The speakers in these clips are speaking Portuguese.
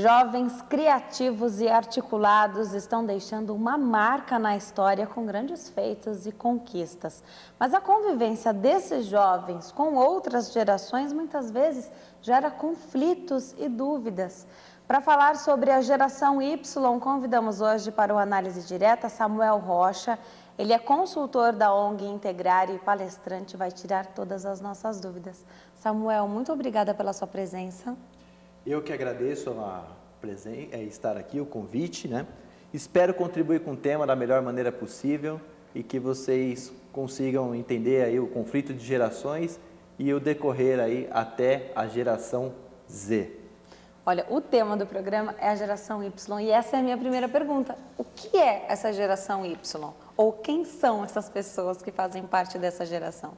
Jovens criativos e articulados estão deixando uma marca na história com grandes feitos e conquistas. Mas a convivência desses jovens com outras gerações muitas vezes gera conflitos e dúvidas. Para falar sobre a geração Y, convidamos hoje para o Análise Direta Samuel Rocha. Ele é consultor da ONG Integrar e palestrante, vai tirar todas as nossas dúvidas. Samuel, muito obrigada pela sua presença. Eu que agradeço estar aqui, o convite, né? Espero contribuir com o tema da melhor maneira possível e que vocês consigam entender aí o conflito de gerações e o decorrer aí até a geração Z. Olha, o tema do programa é a geração Y e essa é a minha primeira pergunta. O que é essa geração Y? Ou quem são essas pessoas que fazem parte dessa geração?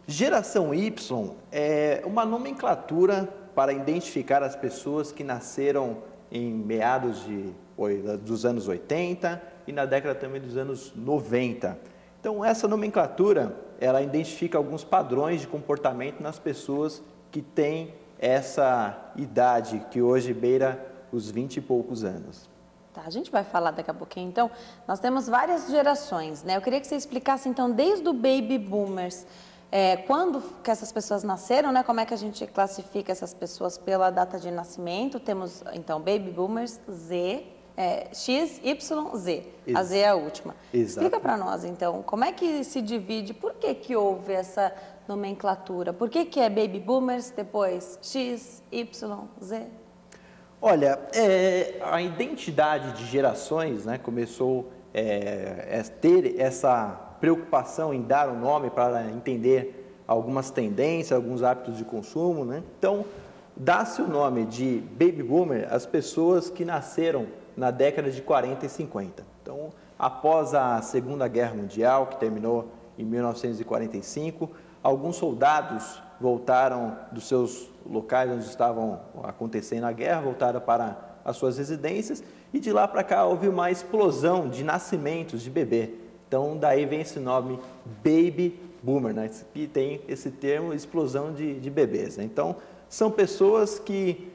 Geração Y é uma nomenclatura para identificar as pessoas que nasceram em meados dos anos 80 e na década também dos anos 90. Então, essa nomenclatura, ela identifica alguns padrões de comportamento nas pessoas que têm essa idade, que hoje beira os 20 e poucos anos. Tá, a gente vai falar daqui a pouquinho. Então, nós temos várias gerações, né? Eu queria que você explicasse, então, desde o Baby Boomers, quando que essas pessoas nasceram, né? Como é que a gente classifica essas pessoas pela data de nascimento? Temos, então, Baby Boomers, Z, X, Y, Z. A Z é a última. Exato. Explica para nós, então, como é que se divide, por que houve essa nomenclatura? Por que é Baby Boomers, depois X, Y, Z? Olha, a identidade de gerações, né, começou a ter essa preocupação em dar um nome para entender algumas tendências, alguns hábitos de consumo, né? Então, dá-se o nome de Baby Boomer às pessoas que nasceram na década de 40 e 50. Então, após a Segunda Guerra Mundial, que terminou em 1945, alguns soldados voltaram dos seus locais onde estavam acontecendo a guerra, voltaram para as suas residências e de lá para cá houve uma explosão de nascimentos de bebê. Então, daí vem esse nome Baby Boomer, né? Que tem esse termo explosão de bebês, né? Então, são pessoas que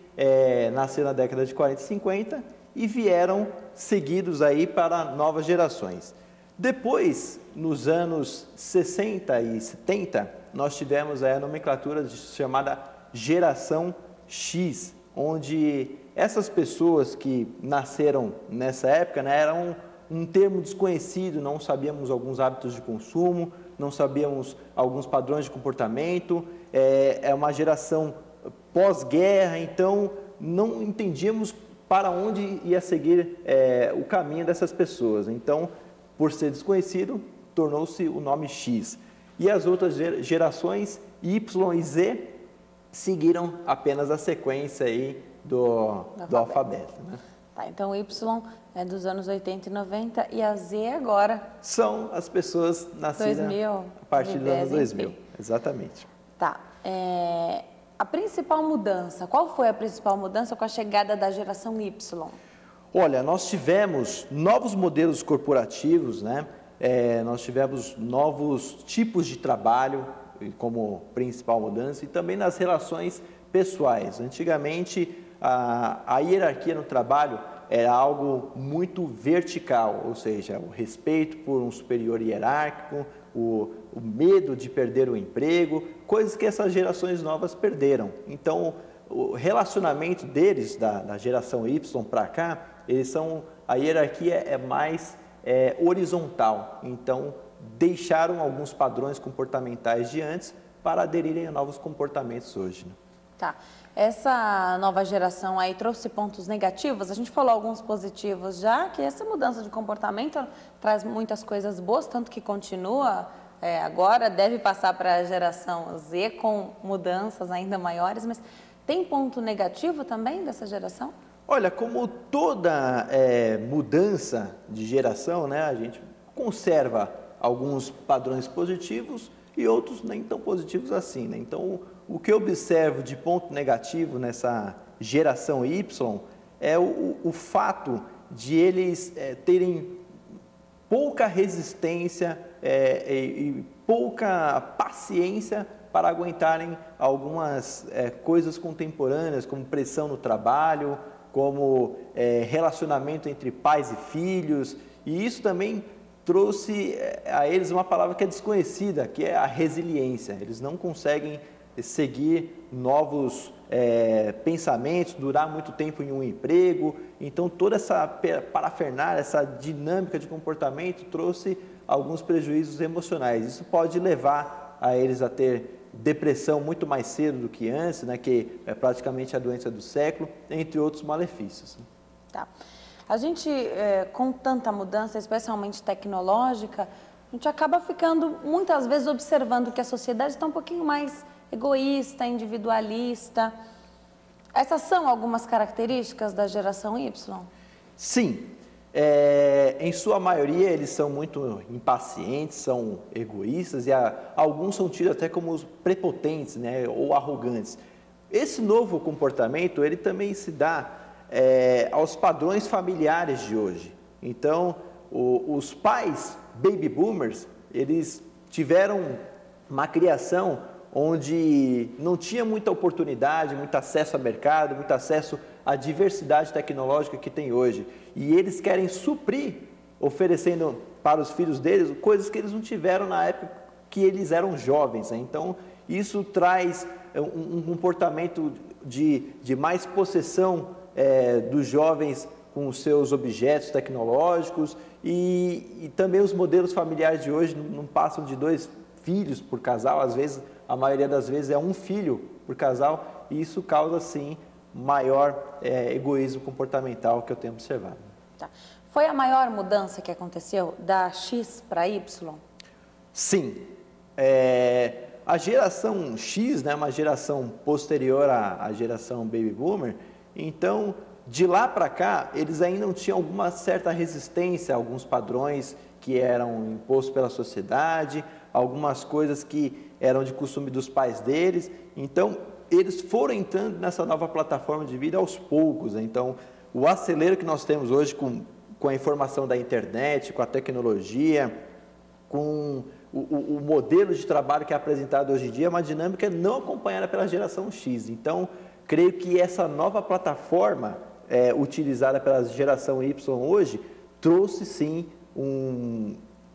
nasceram na década de 40 e 50 e vieram seguidos aí para novas gerações. Depois, nos anos 60 e 70, nós tivemos a nomenclatura chamada Geração X, onde essas pessoas que nasceram nessa época, né, eram um termo desconhecido, não sabíamos alguns hábitos de consumo, não sabíamos alguns padrões de comportamento, é uma geração pós-guerra, então não entendíamos para onde ia seguir o caminho dessas pessoas. Então, por ser desconhecido, tornou-se o nome X. E as outras gerações, Y e Z, seguiram apenas a sequência aí do alfabeto, né? Tá, então o Y é dos anos 80 e 90 e a Z agora? São as pessoas nascidas 2000, a partir do ano 2000. Enfim. Exatamente. Tá. A principal mudança, qual foi a principal mudança com a chegada da geração Y? Olha, nós tivemos novos modelos corporativos, né? Nós tivemos novos tipos de trabalho como principal mudança e também nas relações pessoais. Antigamente, a hierarquia no trabalho era algo muito vertical, ou seja, o respeito por um superior hierárquico, o medo de perder o emprego, coisas que essas gerações novas perderam. Então, o relacionamento deles, da geração Y para cá, a hierarquia é mais horizontal. Então, deixaram alguns padrões comportamentais de antes para aderirem a novos comportamentos hoje, né? Tá. Essa nova geração aí trouxe pontos negativos, a gente falou alguns positivos já, que essa mudança de comportamento traz muitas coisas boas, tanto que continua agora, deve passar para a geração Z com mudanças ainda maiores, mas tem ponto negativo também dessa geração? Olha, como toda mudança de geração, né, a gente conserva alguns padrões positivos e outros nem tão positivos assim, né? Então, o que eu observo de ponto negativo nessa geração Y é o fato de eles terem pouca resistência e pouca paciência para aguentarem algumas coisas contemporâneas, como pressão no trabalho, como relacionamento entre pais e filhos, e isso também trouxe a eles uma palavra que é desconhecida, que é a resiliência. Eles não conseguem seguir novos pensamentos, durar muito tempo em um emprego. Então, toda essa parafernália, essa dinâmica de comportamento trouxe alguns prejuízos emocionais. Isso pode levar a eles a ter depressão muito mais cedo do que antes, né, que é praticamente a doença do século, entre outros malefícios. Tá. A gente, com tanta mudança, especialmente tecnológica, a gente acaba ficando muitas vezes observando que a sociedade está um pouquinho mais egoísta, individualista. Essas são algumas características da geração Y? Sim. Em sua maioria, eles são muito impacientes, são egoístas e alguns são tidos até como prepotentes, né, ou arrogantes. Esse novo comportamento, ele também se dá aos padrões familiares de hoje. Então, os pais baby boomers, eles tiveram uma criação onde não tinha muita oportunidade, muito acesso a mercado, muito acesso à diversidade tecnológica que tem hoje. E eles querem suprir, oferecendo para os filhos deles coisas que eles não tiveram na época que eles eram jovens, né? Então, isso traz um comportamento de mais possessão dos jovens com os seus objetos tecnológicos e também os modelos familiares de hoje não passam de 2 filhos por casal, às vezes, a maioria das vezes é 1 filho por casal, e isso causa, sim, maior egoísmo comportamental que eu tenho observado. Tá. Foi a maior mudança que aconteceu da X para Y? Sim. A geração X, né, uma geração posterior à geração Baby Boomer, então, de lá para cá, eles ainda não tinham alguma certa resistência a alguns padrões que eram impostos pela sociedade, algumas coisas que eram de costume dos pais deles. Então, eles foram entrando nessa nova plataforma de vida aos poucos, né? Então, o acelero que nós temos hoje com a informação da internet, com a tecnologia, com o modelo de trabalho que é apresentado hoje em dia, é uma dinâmica não acompanhada pela geração X. Então, creio que essa nova plataforma utilizada pela geração Y hoje trouxe, sim,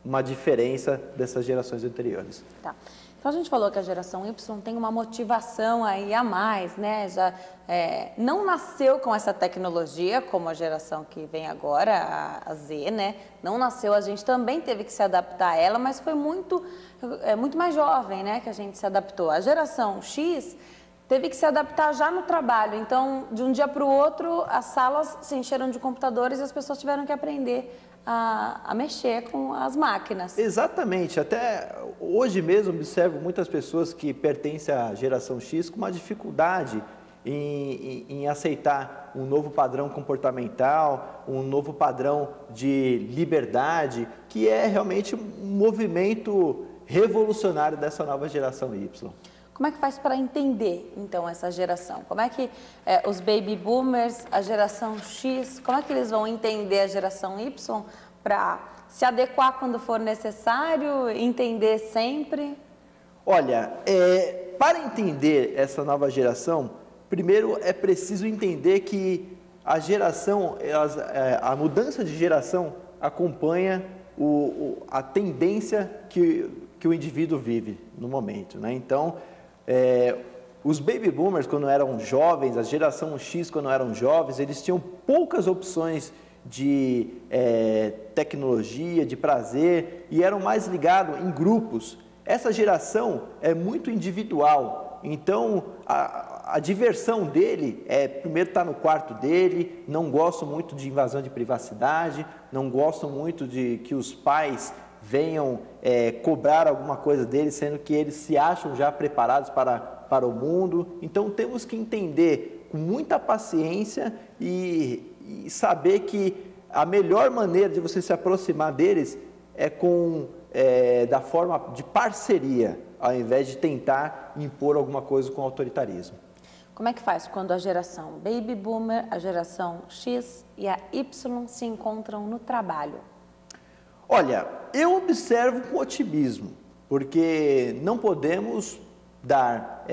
uma diferença dessas gerações anteriores. Tá. Então, a gente falou que a geração Y tem uma motivação aí a mais, né? Já não nasceu com essa tecnologia, como a geração que vem agora, a Z, né? Não nasceu, a gente também teve que se adaptar a ela, mas foi muito mais jovem, né, que a gente se adaptou. A geração X teve que se adaptar já no trabalho. Então, de um dia para o outro, as salas se encheram de computadores e as pessoas tiveram que aprender a mexer com as máquinas. Exatamente. Até hoje mesmo observo muitas pessoas que pertencem à geração X com uma dificuldade em aceitar um novo padrão comportamental, um novo padrão de liberdade, que é realmente um movimento revolucionário dessa nova geração Y. Como é que faz para entender, então, essa geração? Como é que os baby boomers, a geração X, como é que eles vão entender a geração Y para se adequar quando for necessário, entender sempre? Olha, para entender essa nova geração, primeiro é preciso entender que a geração, a mudança de geração acompanha a tendência que o indivíduo vive no momento, né? Então, os baby boomers, quando eram jovens, a geração X, quando eram jovens, eles tinham poucas opções de tecnologia, de prazer, e eram mais ligados em grupos. Essa geração é muito individual, então a diversão dele primeiro estar no quarto dele, não gostam muito de invasão de privacidade, não gostam muito de que os pais venham cobrar alguma coisa deles, sendo que eles se acham já preparados para o mundo. Então, temos que entender com muita paciência e saber que a melhor maneira de você se aproximar deles é da forma de parceria, ao invés de tentar impor alguma coisa com autoritarismo. Como é que faz quando a geração Baby Boomer, a geração X e a Y se encontram no trabalho? Olha, eu observo com otimismo, porque não podemos dar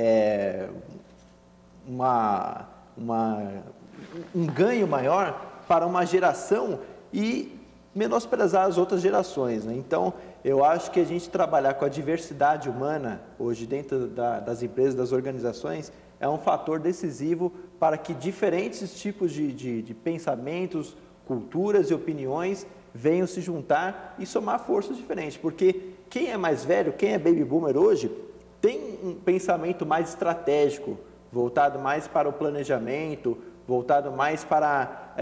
um ganho maior para uma geração e menosprezar as outras gerações, né? Então, eu acho que a gente trabalhar com a diversidade humana hoje dentro das empresas, das organizações, é um fator decisivo para que diferentes tipos de pensamentos, culturas e opiniões venham se juntar e somar forças diferentes. Porque quem é mais velho, quem é baby boomer hoje, tem um pensamento mais estratégico, voltado mais para o planejamento, voltado mais para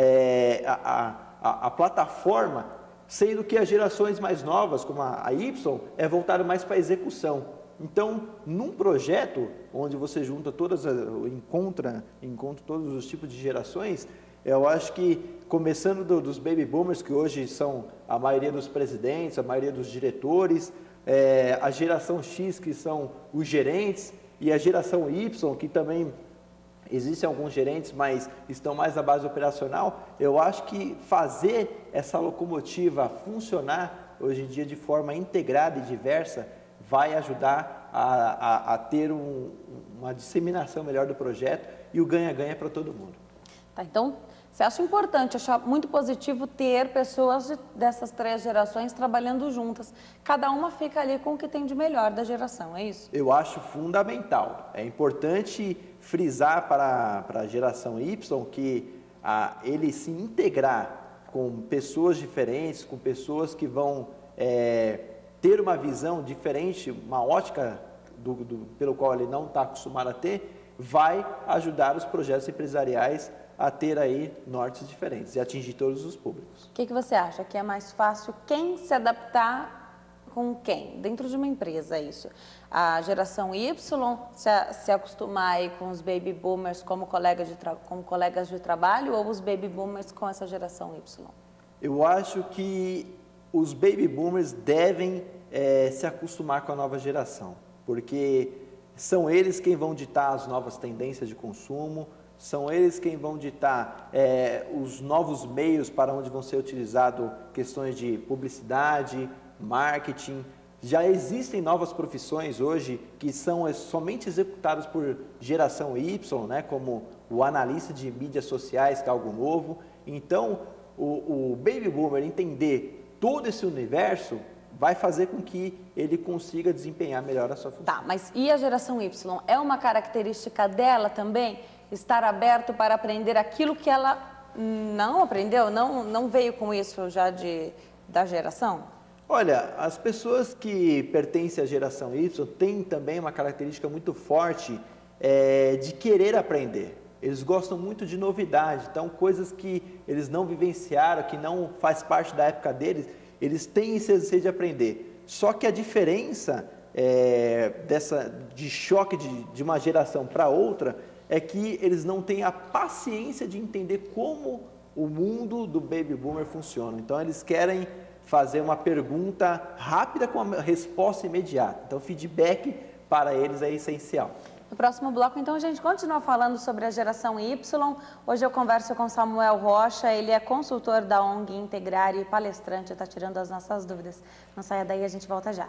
a plataforma, sendo que as gerações mais novas, como a Y, é voltado mais para a execução. Então, num projeto onde você junta encontra todos os tipos de gerações, eu acho que, começando dos baby boomers, que hoje são a maioria dos presidentes, a maioria dos diretores, a geração X, que são os gerentes, e a geração Y, que também existem alguns gerentes, mas estão mais na base operacional, eu acho que fazer essa locomotiva funcionar hoje em dia de forma integrada e diversa vai ajudar a ter uma disseminação melhor do projeto e o ganha-ganha para todo mundo. Tá, então, você acha importante, acha muito positivo ter pessoas dessas 3 gerações trabalhando juntas. Cada uma fica ali com o que tem de melhor da geração, é isso? Eu acho fundamental. É importante frisar para a geração Y que ele se integrar com pessoas diferentes, com pessoas que vão ter uma visão diferente, uma ótica pelo qual ele não está acostumado a ter, vai ajudar os projetos empresariais a ter aí nortes diferentes e atingir todos os públicos. O que você acha que é mais fácil quem se adaptar com quem? Dentro de uma empresa, isso. A geração Y se acostumar aí com os baby boomers como colegas de trabalho ou os baby boomers com essa geração Y? Eu acho que os baby boomers devem se acostumar com a nova geração, porque são eles quem vão ditar as novas tendências de consumo, são eles quem vão ditar os novos meios para onde vão ser utilizados questões de publicidade, marketing. Já existem novas profissões hoje que são somente executadas por geração Y, né, como o analista de mídias sociais, que é algo novo. Então, o baby boomer entender todo esse universo vai fazer com que ele consiga desempenhar melhor a sua função. Tá, mas e a geração Y? É uma característica dela também estar aberto para aprender aquilo que ela não aprendeu, não veio com isso já da geração? Olha, as pessoas que pertencem à geração Y têm também uma característica muito forte de querer aprender. Eles gostam muito de novidade, então coisas que eles não vivenciaram, que não faz parte da época deles, eles têm esse desejo de aprender. Só que a diferença de choque de uma geração para outra é que eles não têm a paciência de entender como o mundo do baby boomer funciona. Então, eles querem fazer uma pergunta rápida com uma resposta imediata. Então, feedback para eles é essencial. No próximo bloco, então, a gente continua falando sobre a geração Y. Hoje eu converso com Samuel Rocha, ele é consultor da ONG Integrar e palestrante, está tirando as nossas dúvidas. Não saia daí, a gente volta já.